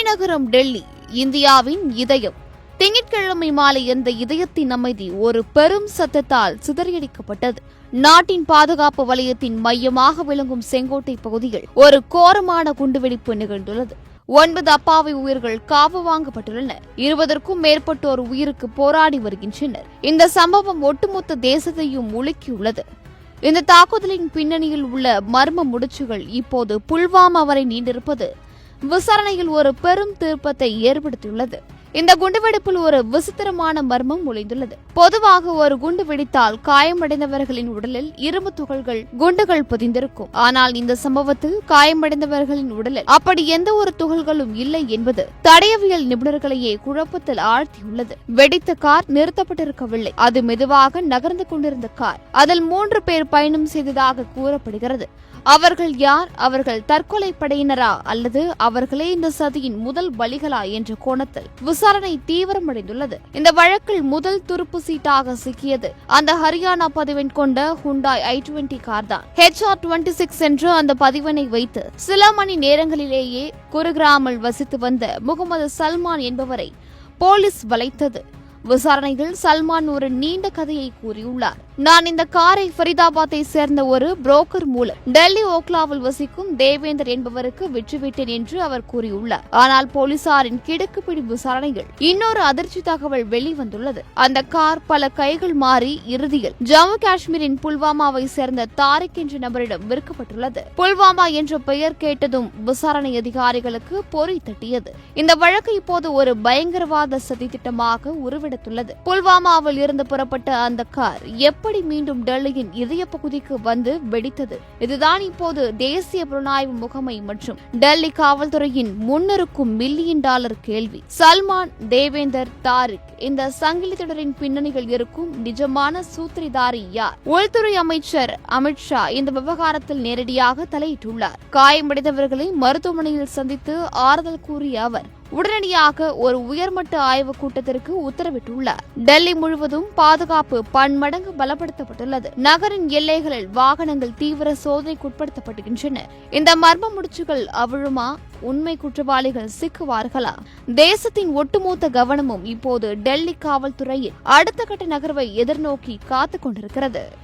தலைநகரம் டெல்லி, இந்தியாவின் இதயம். திங்கட்கிழமை மாலை அந்த இதயத்தின் அமைதி ஒரு பெரும் சத்தத்தால் சிதறடிக்கப்பட்டது. நாட்டின் பாதுகாப்பு வலயத்தின் மையமாக விளங்கும் செங்கோட்டை பகுதியில் ஒரு கோரமான குண்டுவெடிப்பு நிகழ்ந்துள்ளது. 9 அப்பாவி உயிர்கள் காவு வாங்கப்பட்டுள்ளன. 20க்கும் மேற்பட்டோர் உயிருக்கு போராடி வருகின்றனர். இந்த சம்பவம் ஒட்டுமொத்த தேசத்தையும் உலுக்கியுள்ளது. இந்த தாக்குதலின் பின்னணியில் உள்ள மர்ம முடிச்சுகள் இப்போது புல்வாமா வரை நீண்டிருப்பது விசாரணையில் ஒரு பெரும் திருப்பத்தை ஏற்படுத்தியுள்ளது. இந்த குண்டுவெடிப்பில் ஒரு விசித்திரமான மர்மம் ஒளிந்துள்ளது. பொதுவாக ஒரு குண்டு வெடித்தால் காயமடைந்தவர்களின் உடலில் இரும்பு துகள்கள், குண்டுகள் பதிந்திருக்கும். ஆனால் இந்த சம்பவத்தில் காயமடைந்தவர்களின் உடலில் அப்படி எந்த ஒரு துகள்களும் இல்லை என்பது தடயவியல் நிபுணர்களையே குழப்பத்தில் ஆழ்த்தியுள்ளது. வெடித்த கார் நிறுத்தப்பட்டிருக்கவில்லை. அது மெதுவாக நகர்ந்து கொண்டிருந்த கார். அதில் 3 பேர் பயணம் செய்ததாக கூறப்படுகிறது. அவர்கள் யார்? அவர்கள் தற்கொலை படையினரா அல்லது அவர்களே இந்த சதியின் முதல் பலிகளா என்ற கோணத்தில் விசாரணை தீவிரமடைந்துள்ளது. இந்த வழக்கில் முதல் துருப்பு சீட்டாக சிக்கியது அந்த ஹரியானா பதிவெண் கொண்ட ஹுண்டாய் i20 கார் தான். HR26 என்ற அந்த பதிவெண்ணை வைத்து சில மணி நேரங்களிலேயே குருகிராமில் வசித்து வந்த முகமது சல்மான் என்பவரை போலீஸ் வளைத்தது. விசாரணையில் சல்மான் ஒரு நீண்ட கதையை கூறியுள்ளார். நான் இந்த காரை ஃபரிதாபாத்தை சேர்ந்த ஒரு புரோக்கர் மூலம் டெல்லி ஓக்லாவில் வசிக்கும் தேவேந்தர் என்பவருக்கு விற்றுவிட்டேன் என்று அவர் கூறியுள்ளார். ஆனால் போலீசாரின் கிடுக்குப்பிடி விசாரணையில் இன்னொரு அதிர்ச்சி தகவல் வெளிவந்துள்ளது. அந்த கார் பல கைகள் மாறி இறுதியில் ஜம்மு காஷ்மீரின் புல்வாமாவை சேர்ந்த தாரிக் என்ற நபரிடம் விற்கப்பட்டுள்ளது. புல்வாமா என்ற பெயர் கேட்டதும் விசாரணை அதிகாரிகளுக்கு பொறி தட்டியது. இந்த வழக்கு இப்போது ஒரு பயங்கரவாத சதி திட்டமாக உருவெடுத்துள்ளது. புல்வாமாவில் இருந்து புறப்பட்ட அந்த கார் எப்படி மீண்டும் டெல்லியின் இதய பகுதிக்கு வந்து வெடித்தது? இதுதான் இப்போது தேசிய புலனாய்வு முகமை மற்றும் டெல்லி காவல்துறையின் முன்னிருக்கும் $1 மில்லியன் கேள்வி. சல்மான், தேவேந்தர், தாரிக், இந்த சங்கிலி தொடரின் பின்னணியில் இருக்கும் நிஜமான சூத்திரதாரி யார்? உள்துறை அமைச்சர் அமித்ஷா இந்த விவகாரத்தில் நேரடியாக தலையிட்டுள்ளார். காயமடைந்தவர்களை மருத்துவமனையில் சந்தித்து ஆறுதல் கூறிய அவர் உடனடியாக ஒரு உயர்மட்ட ஆய்வுக் கூட்டத்திற்கு உத்தரவிட்டுள்ளார். டெல்லி முழுவதும் பாதுகாப்பு பன்மடங்கு பலப்படுத்தப்பட்டுள்ளது. நகரின் எல்லைகளில் வாகனங்கள் தீவிர சோதனைக்குட்படுத்தப்படுகின்றன. இந்த மர்ம முடிச்சுகள் அவிழுமா? உண்மை குற்றவாளிகள் சிக்குவார்களா? தேசத்தின் ஒட்டுமொத்த கவனமும் இப்போது டெல்லி காவல்துறையின் அடுத்த கட்ட நகர்வை எதிர்நோக்கி காத்துக் கொண்டிருக்கிறது.